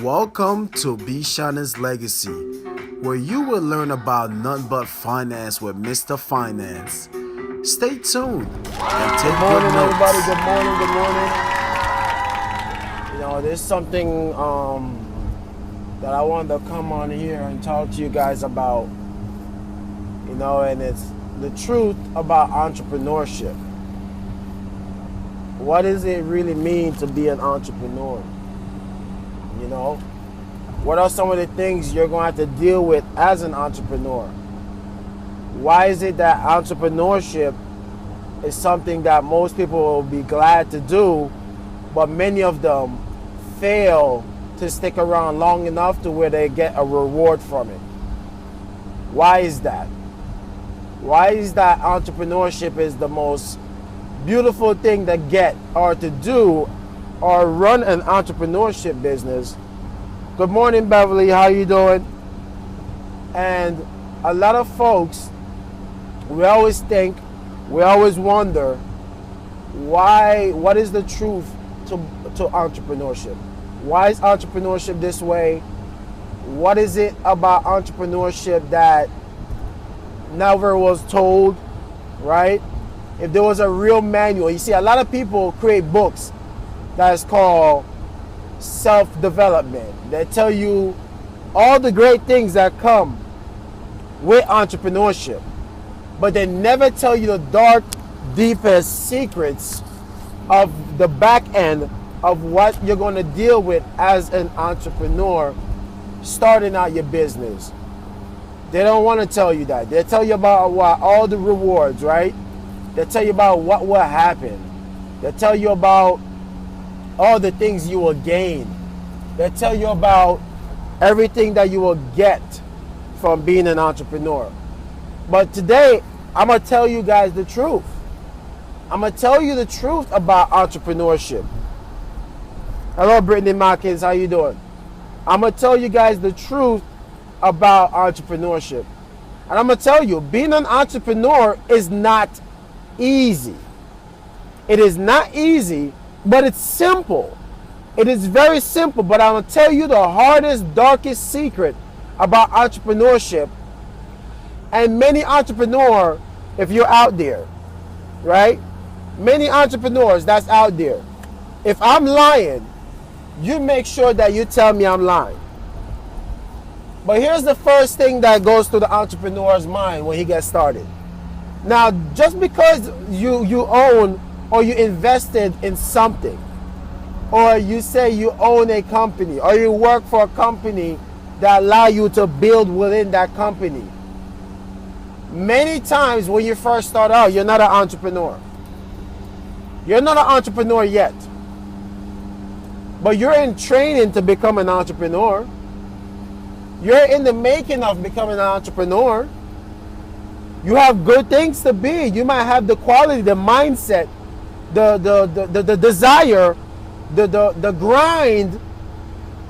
Welcome to Bishana's Legacy, where you will learn about none but finance with Mr. Finance. Stay tuned and take Good good morning, notes. everybody. Good morning. Good morning. There's something that I wanted to come on here and talk to you guys about. And it's the truth about entrepreneurship. What does it really mean to be an entrepreneur? What are some of the things you're going to have to deal with as an entrepreneur? Why is it that entrepreneurship is something that most people will be glad to do, but many of them fail to stick around long enough to where they get a reward from it? Why is that? Why is that entrepreneurship is the most beautiful thing to get or to do or run an entrepreneurship business? Good morning, Beverly. How you doing? And a lot of folks, we always wonder what is the truth to entrepreneurship? Why is entrepreneurship this way? What is it about entrepreneurship that never was told, right? If there was a real manual, you see, a lot of people create books that is called self-development. They tell you all the great things that come with entrepreneurship, but they never tell you the dark, deepest secrets of the back end of what you're going to deal with as an entrepreneur starting out your business. They don't want to tell you that. They tell you about all the rewards, right? They tell you about what will happen. They tell you about all the things you will gain. They tell you about everything that you will get from being an entrepreneur. But today, I'm going to tell you guys the truth. I'm going to tell you the truth about entrepreneurship. Hello, Brittany Markins. How you doing? I'm going to tell you guys the truth about entrepreneurship. And I'm going to tell you, being an entrepreneur is not easy. It is not easy, but it's simple. It is very simple, but I'm going to tell you the hardest, darkest secret about entrepreneurship. And many entrepreneurs, if you're out there, right? Many entrepreneurs that's out there, if I'm lying, you make sure that you tell me I'm lying. But here's the first thing that goes through the entrepreneur's mind when he gets started. Now, just because you own or you invested in something, or you say you own a company, or you work for a company that allow you to build within that company, many times when you first start out, you're not an entrepreneur. You're not an entrepreneur yet. But you're in training to become an entrepreneur. You're in the making of becoming an entrepreneur. You have good things to be. You might have the quality, the mindset, the desire, the grind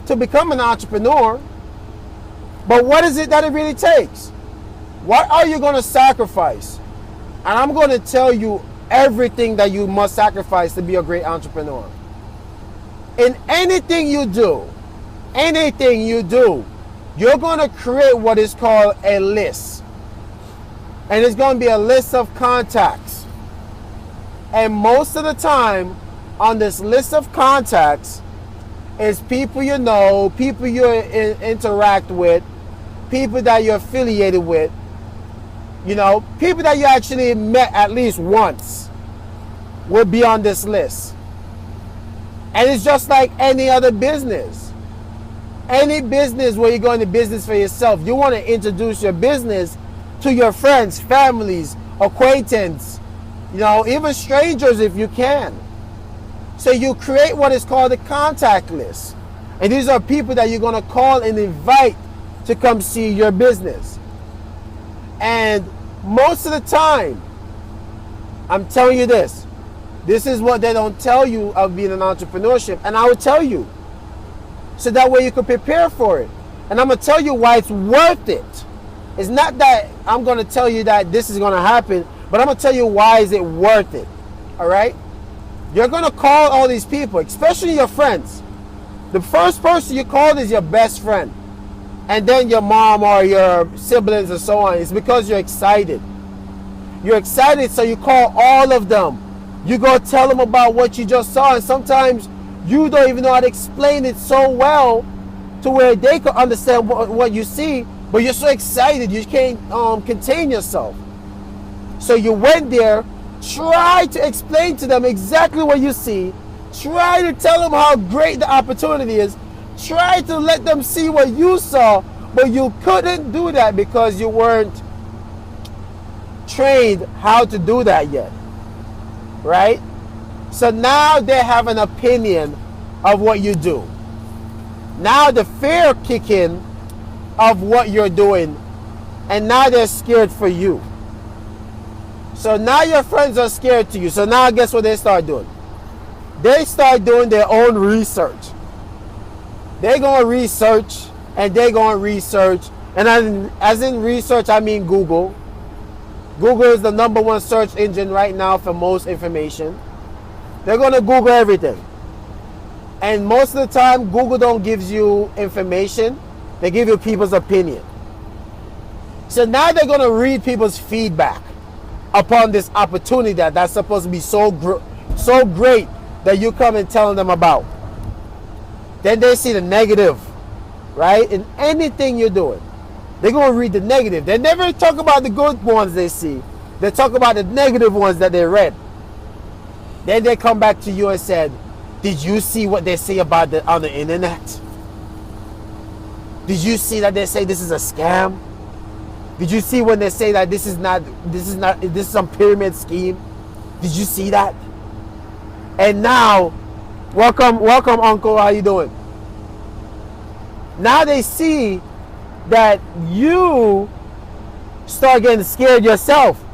to become an entrepreneur. But what is it that it really takes? What are you going to sacrifice? And I'm going to tell you everything that you must sacrifice to be a great entrepreneur. In anything you do, you're going to create what is called a list. And it's going to be a list of contacts. And most of the time, on this list of contacts, is people you know, people you interact with, people that you're affiliated with, people that you actually met at least once will be on this list. And it's just like any other business. Any business where you're going to business for yourself, you want to introduce your business to your friends, families, acquaintances, even strangers if you can. So you create what is called a contact list. And these are people that you're going to call and invite to come see your business. And most of the time, I'm telling you this is what they don't tell you of being an entrepreneurship. And I will tell you, so that way you can prepare for it. And I'm going to tell you why it's worth it. It's not that I'm going to tell you that this is going to happen, but I'm going to tell you why is it worth it. All right? You're going to call all these people, especially your friends. The first person you call is your best friend. And then your mom or your siblings and so on. It's because you're excited. You're excited, so you call all of them. You go tell them about what you just saw, and sometimes you don't even know how to explain it so well to where they can understand what you see, but you're so excited you can't contain yourself. So you went there, try to explain to them exactly what you see, try to tell them how great the opportunity is, try to let them see what you saw, but you couldn't do that because you weren't trained how to do that yet, right? So now they have an opinion of what you do. Now the fear kick in of what you're doing, and now they're scared for you. So now your friends are scared to you. So now guess what they start doing? They start doing their own research. They're going to research, and they're going to research, and as in research I mean Google. Google is the #1 search engine right now for most information. They're going to Google everything. And most of the time, Google don't give you information. They give you people's opinion. So now they're going to read people's feedback upon this opportunity that's supposed to be so great that you come and telling them about. Then they see the negative, right? In anything you're doing. They're going to read the negative. They never talk about the good ones they see. They talk about the negative ones that they read. Then they come back to you and said, did you see what they say about on the internet? Did you see that they say this is a scam? Did you see when they say that this is some pyramid scheme? Did you see that? And now, welcome uncle, how you doing? Now they see that you start getting scared yourself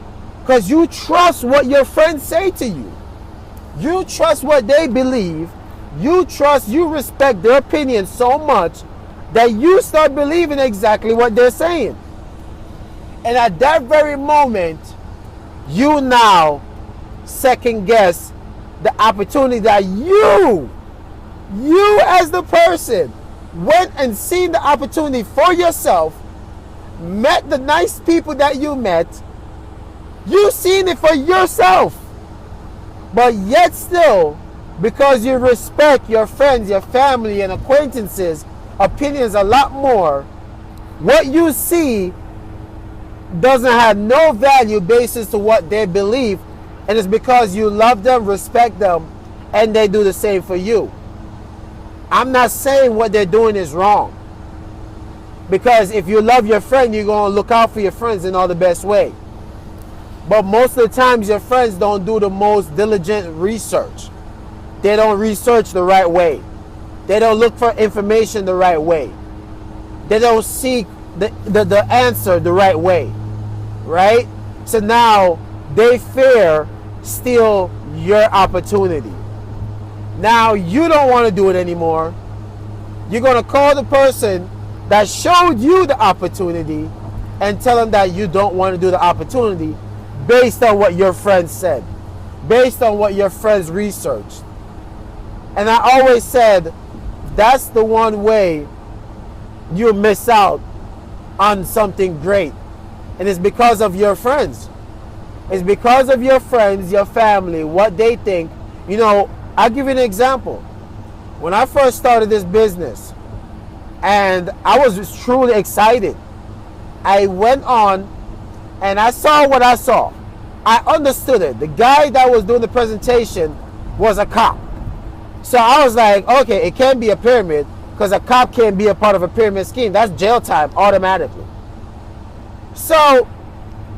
because you trust what your friends say to you. You trust what they believe. You respect their opinion so much that you start believing exactly what they're saying. And at that very moment, you now second guess the opportunity that you as the person went and seen the opportunity for yourself, met the nice people that you met, you seen it for yourself. But yet still, because you respect your friends, your family, and acquaintances' opinions a lot more, what you see doesn't have no value basis to what they believe, and it's because you love them, respect them, and they do the same for you. I'm not saying what they're doing is wrong, because if you love your friend, you're going to look out for your friends in all the best way. But most of the times your friends don't do the most diligent research. They don't research the right way. They don't look for information the right way. They don't seek the answer the right way. Right? So now they fear steal your opportunity. Now you don't want to do it anymore. You're going to call the person that showed you the opportunity and tell them that you don't want to do the opportunity based on what your friends said, based on what your friends researched. And I always said, that's the one way you miss out on something great. And it's because of your friends. It's because of your friends, your family, what they think. You know, I'll give you an example. When I first started this business, and I was truly excited, I went on and I saw what I saw. I understood it. The guy that was doing the presentation was a cop. So I was like, okay, it can't be a pyramid because a cop can't be a part of a pyramid scheme. That's jail time automatically. So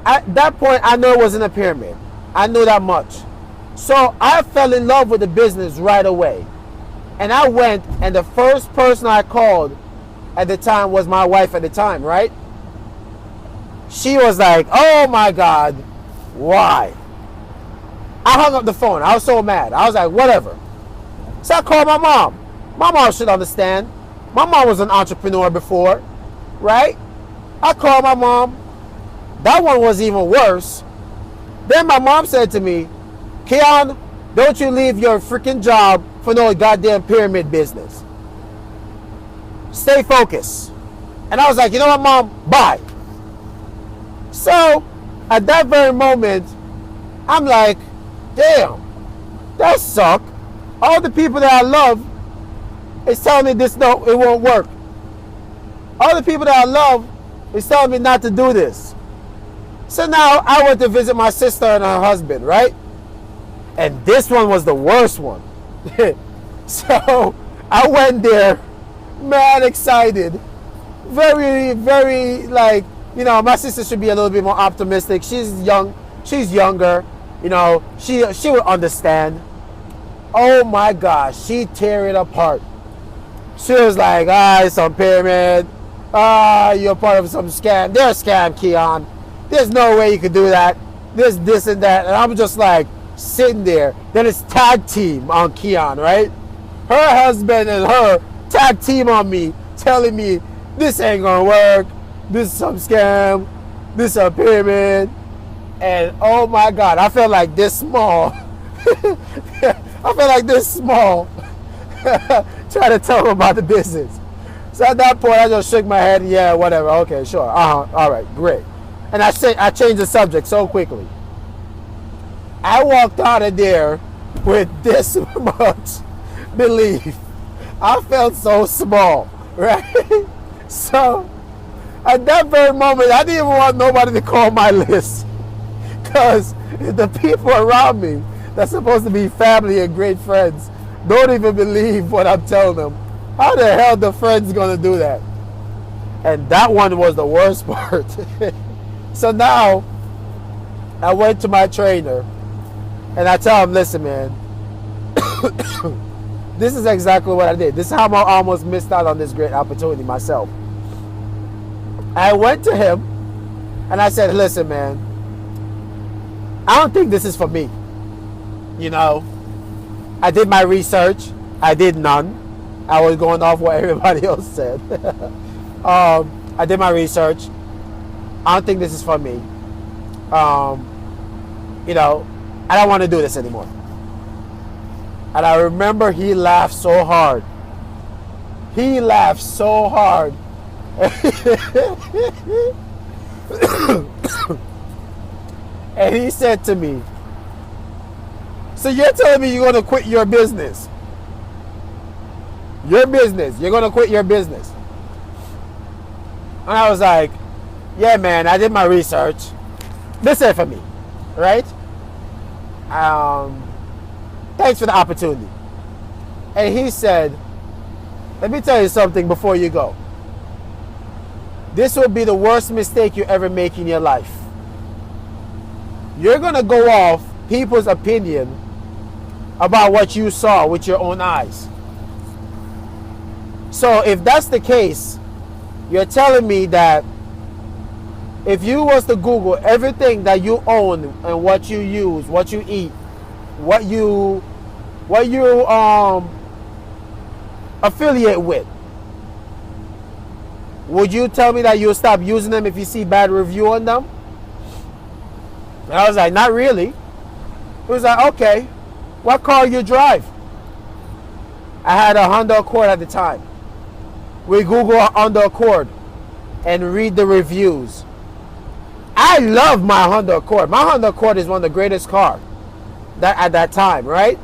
at that point, I knew it wasn't a pyramid. I knew that much. So I fell in love with the business right away. And I went, and the first person I called at the time was my wife at the time, right? She was like, oh my God, why? I hung up the phone. I was so mad. I was like, whatever. So I called my mom. My mom should understand. My mom was an entrepreneur before, right? I called my mom. That one was even worse. Then my mom said to me, Keyon, don't you leave your freaking job for no goddamn pyramid business. Stay focused. And I was like, you know what, Mom? Bye. So, at that very moment, I'm like, damn, that suck. All the people that I love is telling me this, no, it won't work. All the people that I love is telling me not to do this. So now I went to visit my sister and her husband, right? And this one was the worst one. So I went there, mad excited, very, very, like, you know, my sister should be a little bit more optimistic. She's young, she's younger, you know, she would understand. Oh my gosh, she tear it apart. She was like, it's some pyramid. You're part of some scam. They're a scam, Keyon. There's no way you could do that. There's this and that. And I'm just like sitting there. Then it's tag team on Keyon, right? Her husband and her tag team on me, telling me this ain't gonna work. This is some scam. This is a pyramid. And oh my God, I felt like this small. I felt like this small. Trying to tell them about the business. So at that point, I just shook my head. Yeah, whatever. Okay, sure. All right, great. And I changed the subject so quickly. I walked out of there with this much belief. I felt so small, right? So at that very moment, I didn't even want nobody to call my list, because the people around me that's supposed to be family and great friends don't even believe what I'm telling them. How the hell the friends gonna do that? And that one was the worst part. So now I went to my trainer and I tell him, listen, man, this is exactly what I did. This is how I almost missed out on this great opportunity myself. I went to him and I said, listen, man, I don't think this is for me. You know, I did my research. I did none. I was going off what everybody else said. I did my research. I don't think this is for me. You know, I don't want to do this anymore. And I remember he laughed so hard. He laughed so hard. And he said to me, so you're telling me you're going to quit your business? Your business. You're going to quit your business. And I was like, yeah, man, I did my research. This ain't for me. Right? Thanks for the opportunity. And he said, let me tell you something before you go. This will be the worst mistake you ever make in your life. You're going to go off people's opinion about what you saw with your own eyes. So if that's the case, you're telling me that if you was to Google everything that you own and what you use, what you eat, what you affiliate with, would you tell me that you'll stop using them if you see bad review on them? And I was like, not really. He was like, okay, what car you drive? I had a Honda Accord at the time. We Google Honda Accord and read the reviews. I love my Honda Accord. My Honda Accord is one of the greatest cars at that time, right?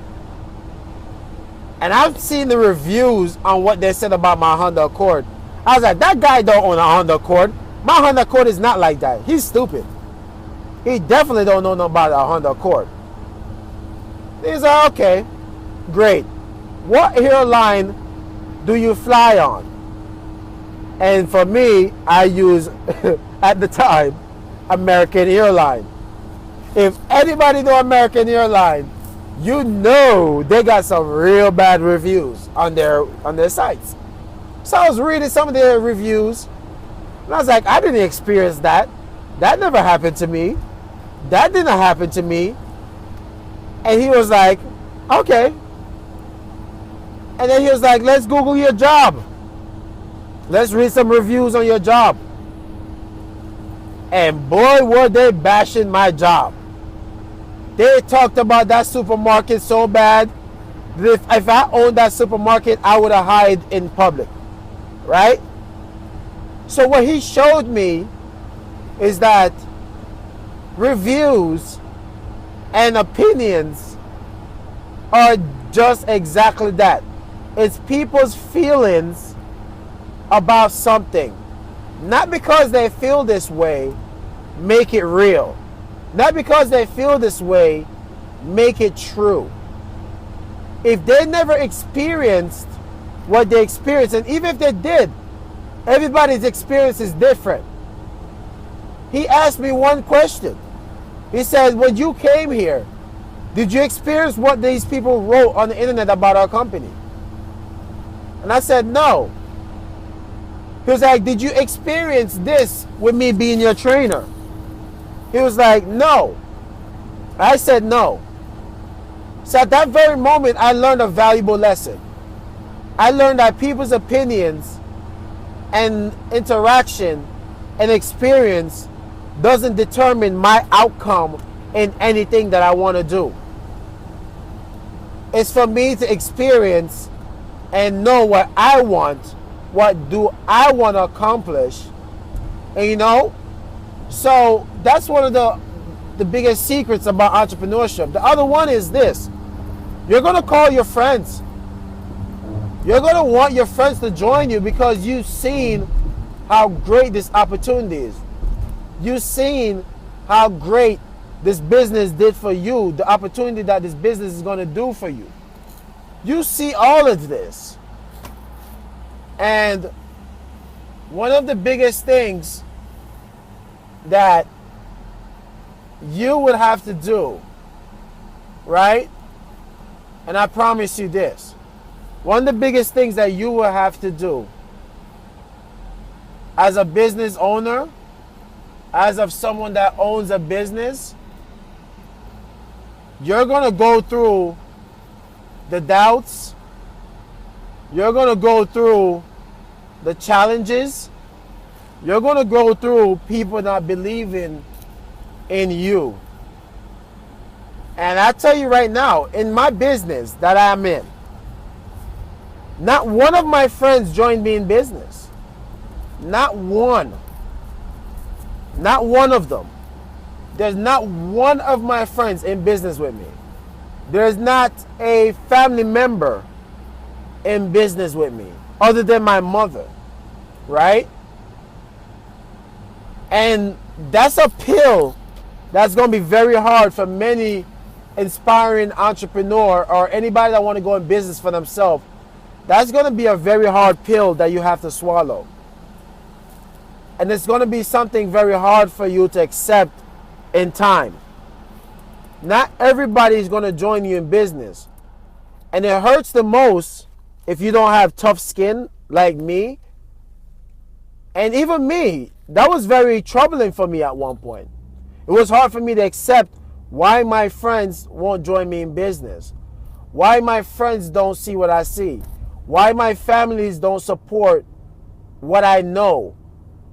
And I've seen the reviews on what they said about my Honda Accord. I was like, that guy don't own a Honda Accord. My Honda Accord is not like that. He's stupid. He definitely don't know nothing about a Honda Accord. He's like, okay, great. What airline do you fly on? And for me, I use, at the time, American Airline. If anybody know American Airline, you know they got some real bad reviews on their sites. So I was reading some of their reviews, and I was like, I didn't experience that. That never happened to me. That didn't happen to me. And he was like, okay. And then he was like, let's Google your job. Let's read some reviews on your job. And boy, were they bashing my job. They talked about that supermarket so bad that if I owned that supermarket, I would have hid in public. right? So what he showed me is that reviews and opinions are just exactly that. It's people's feelings about something. Not because they feel this way, make it real. Not because they feel this way, make it true. If they never experienced what they experienced, and even if they did, everybody's experience is different. He asked me one question. He said, when you came here, did you experience what these people wrote on the internet about our company? And I said, no. He was like, did you experience this with me being your trainer? He was like, no. I said, no. So at that very moment, I learned a valuable lesson. I learned that people's opinions and interaction and experience doesn't determine my outcome in anything that I want to do. It's for me to experience and know what I want, what do I want to accomplish, and you know, so that's one of the biggest secrets about entrepreneurship. The other one is this: you're going to call your friends. You're going to want your friends to join you because you've seen how great this opportunity is. You've seen how great this business did for you, the opportunity that this business is going to do for you. You see all of this. And one of the biggest things that you would have to do, right? And I promise you this. One of the biggest things that you will have to do as a business owner, as of someone that owns a business, you're going to go through the doubts. You're going to go through the challenges. You're going to go through people not believing in you. And I tell you right now, in my business that I'm in, not one of my friends joined me in business. Not one. Not one of them. There's not one of my friends in business with me. There's not a family member in business with me other than my mother, right? And that's a pill that's going to be very hard for many inspiring entrepreneur or anybody that want to go in business for themselves. That's going to be a very hard pill that you have to swallow. And it's going to be something very hard for you to accept in time. Not everybody is going to join you in business. And it hurts the most if you don't have tough skin like me. And even me, that was very troubling for me at one point. It was hard for me to accept why my friends won't join me in business. Why my friends don't see what I see. Why my families don't support what I know.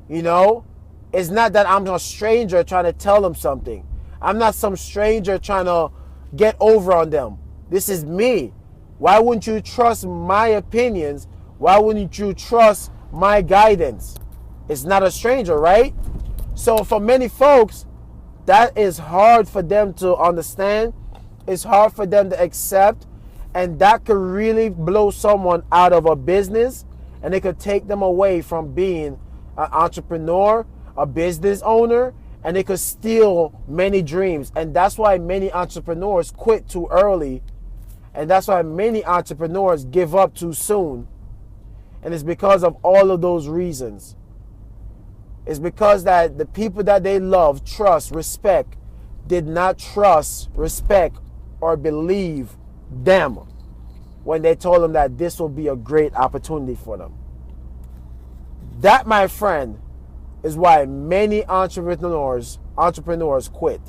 You know, it's not that I'm a stranger trying to tell them something. I'm not some stranger trying to get over on them. This is me. Why wouldn't you trust my opinions? Why wouldn't you trust my guidance? It's not a stranger, right? So for many folks, that is hard for them to understand. It's hard for them to accept. And that could really blow someone out of a business. And it could take them away from being an entrepreneur, a business owner, and it could steal many dreams. And that's why many entrepreneurs quit too early. And that's why many entrepreneurs give up too soon. And it's because of all of those reasons. It's because that the people that they love, trust, respect, did not trust, respect, or believe them when they told them that this will be a great opportunity for them. That, my friend, is why many entrepreneurs quit.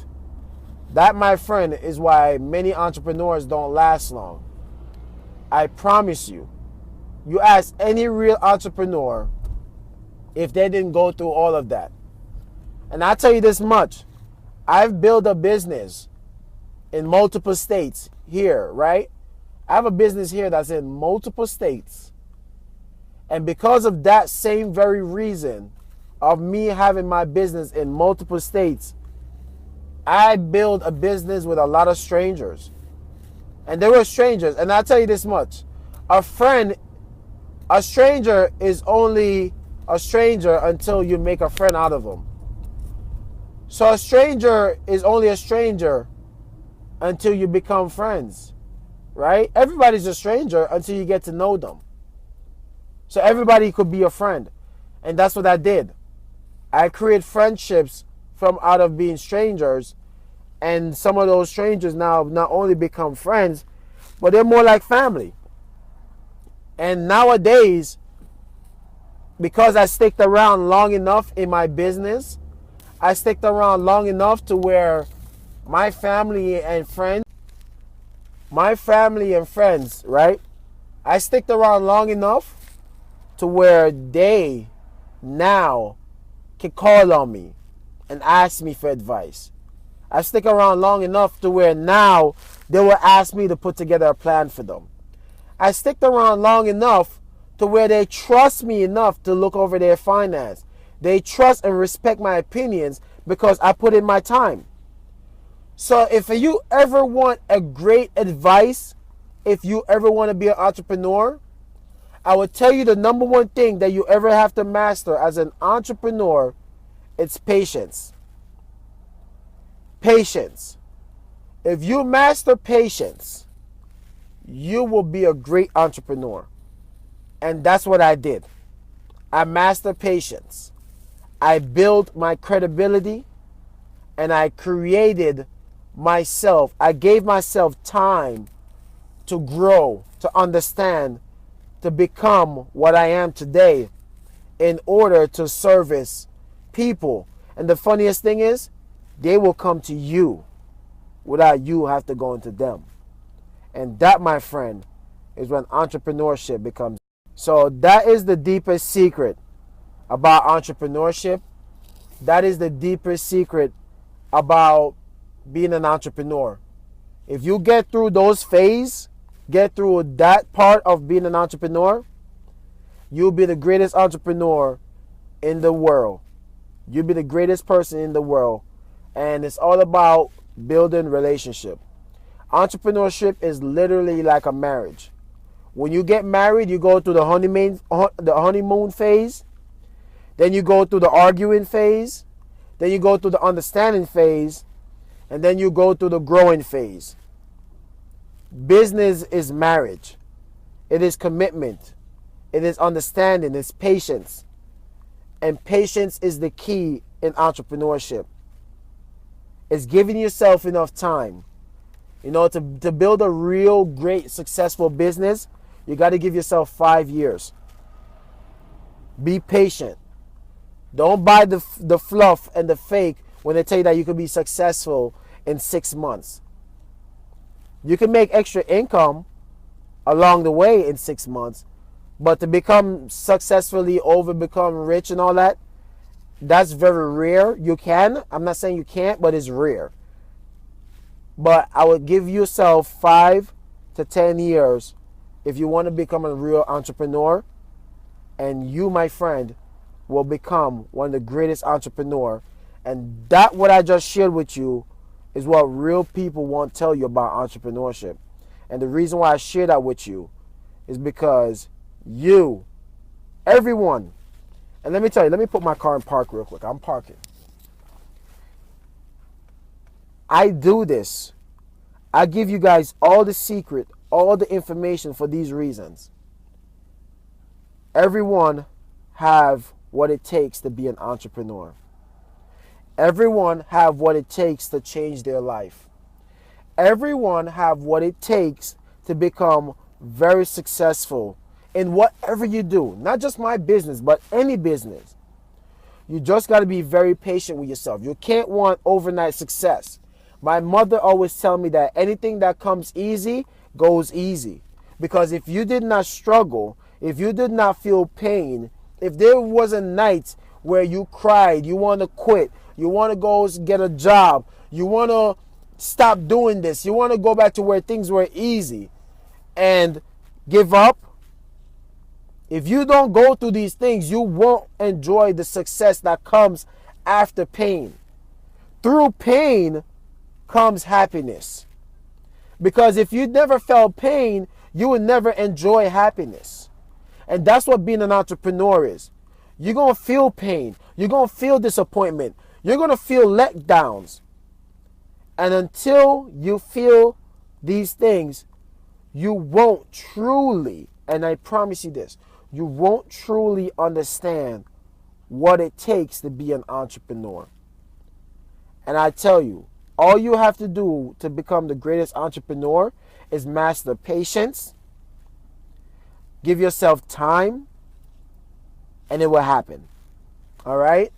That, my friend, is why many entrepreneurs don't last long. I promise you, you ask any real entrepreneur if they didn't go through all of that. And I'll tell you this much. I've built a business in multiple states here, right? I have a business here that's in multiple states. And because of that same very reason of me having my business in multiple states, I built a business with a lot of strangers. And they were strangers. And I'll tell you this much. A stranger is only a stranger until you make a friend out of them. So a stranger is only a stranger until you become friends, right? Everybody's a stranger until you get to know them. So everybody could be a friend. And that's what I did. I create friendships from out of being strangers. And some of those strangers now not only become friends, but they're more like family. And nowadays, because I sticked around long enough in my business, I sticked around long enough to where my family and friends, right? I sticked around long enough to where they now can call on me and ask me for advice. I stick around long enough to where now they will ask me to put together a plan for them. I sticked around long enough to where they trust me enough to look over their finance. They trust and respect my opinions because I put in my time. So if you ever want a great advice, if you ever want to be an entrepreneur, I would tell you the number one thing that you ever have to master as an entrepreneur, it's patience. Patience. If you master patience, you will be a great entrepreneur. And that's what I did. I mastered patience. I built my credibility and I created myself. I gave myself time to grow, to understand, to become what I am today in order to service people. And the funniest thing is, they will come to you without you have to go into them. And that, my friend, is when entrepreneurship becomes. So that is the deepest secret about entrepreneurship. That is the deepest secret about being an entrepreneur. If you get through those phases, get through that part of being an entrepreneur, you'll be the greatest entrepreneur in the world. You'll be the greatest person in the world. And it's all about building relationship. Entrepreneurship is literally like a marriage. When you get married, you go through the honeymoon phase. Then you go through the arguing phase. Then you go through the understanding phase. And then you go through the growing phase. Business is marriage. It is commitment. It is understanding. It's patience. And patience is the key in entrepreneurship. It's giving yourself enough time. You know, to build a real great successful business, you got to give yourself 5 years. Be patient. Don't buy the fluff and the fake when they tell you that you could be successful in 6 months. You can make extra income along the way in 6 months, but to become become rich and all that, that's very rare. You can. I'm not saying you can't, but it's rare. But I would give yourself 5 to 10 years if you want to become a real entrepreneur. And you, my friend, will become one of the greatest entrepreneurs. And that what I just shared with you is what real people won't tell you about entrepreneurship. And the reason why I share that with you is because you, everyone, and let me tell you, let me put my car in park real quick. I'm parking. I do this. I give you guys all the secret, all the information for these reasons. Everyone have what it takes to be an entrepreneur. Everyone have what it takes to change their life. Everyone have what it takes to become very successful in whatever you do. Not just my business, but any business. You just got to be very patient with yourself. You can't want overnight success. My mother always tell me that anything that comes easy goes easy. Because if you did not struggle, if you did not feel pain, if there wasn't nights where you cried, you want to quit, you want to go get a job, you want to stop doing this, you want to go back to where things were easy and give up, If you don't go through these things, you won't enjoy the success that comes after pain. Through pain comes happiness. Because if you never felt pain, you would never enjoy happiness. And that's what being an entrepreneur is. You're going to feel pain. You're going to feel disappointment. You're going to feel letdowns. And until you feel these things, you won't truly, and I promise you this, you won't truly understand what it takes to be an entrepreneur. And I tell you, all you have to do to become the greatest entrepreneur is master patience, give yourself time, and it will happen. All right?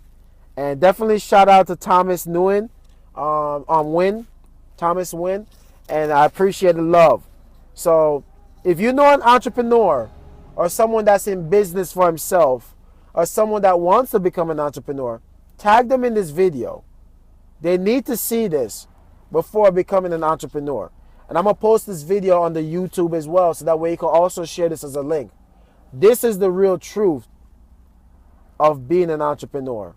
And definitely shout out to Thomas Nguyen, Thomas Nguyen, and I appreciate the love. So if you know an entrepreneur or someone that's in business for himself or someone that wants to become an entrepreneur, tag them in this video. They need to see this before becoming an entrepreneur. And I'm going to post this video on the YouTube as well, so that way you can also share this as a link. This is the real truth of being an entrepreneur.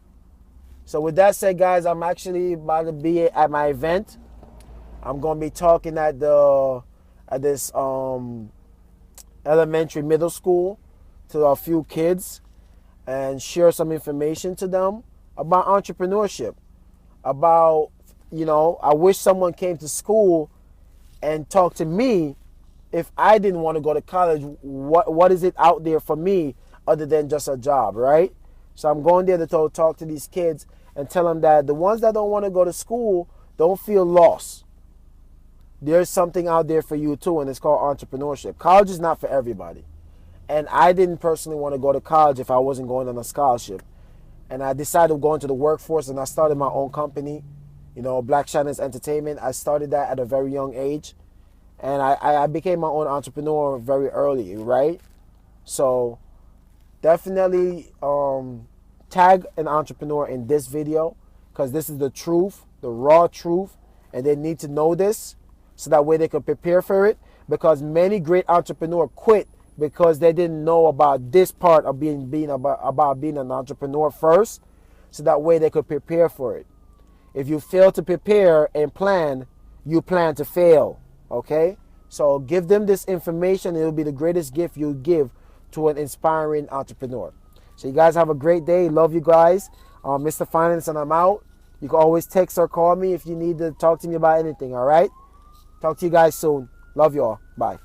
So with that said, guys, I'm actually about to be at my event. I'm going to be talking at this elementary middle school to a few kids and share some information to them about entrepreneurship. About, I wish someone came to school and talked to me if I didn't want to go to college. What is it out there for me other than just a job, right? So I'm going there to talk to these kids and tell them that the ones that don't want to go to school, don't feel lost. There's something out there for you too, and it's called entrepreneurship. College is not for everybody. And I didn't personally want to go to college if I wasn't going on a scholarship. And I decided to go into the workforce, and I started my own company, Black Shannon's Entertainment. I started that at a very young age. And I became my own entrepreneur very early, right? So definitely tag an entrepreneur in this video, because this is the truth, the raw truth, and they need to know this so that way they can prepare for it, because many great entrepreneurs quit because they didn't know about this part of being about being an entrepreneur first, so that way they could prepare for it. If you fail to prepare and plan, you plan to fail, okay? So give them this information. It will be the greatest gift you give to an inspiring entrepreneur. So you guys have a great day. Love you guys. Mr. Finance, and I'm out. You can always text or call me if you need to talk to me about anything, all right? Talk to you guys soon. Love you all. Bye.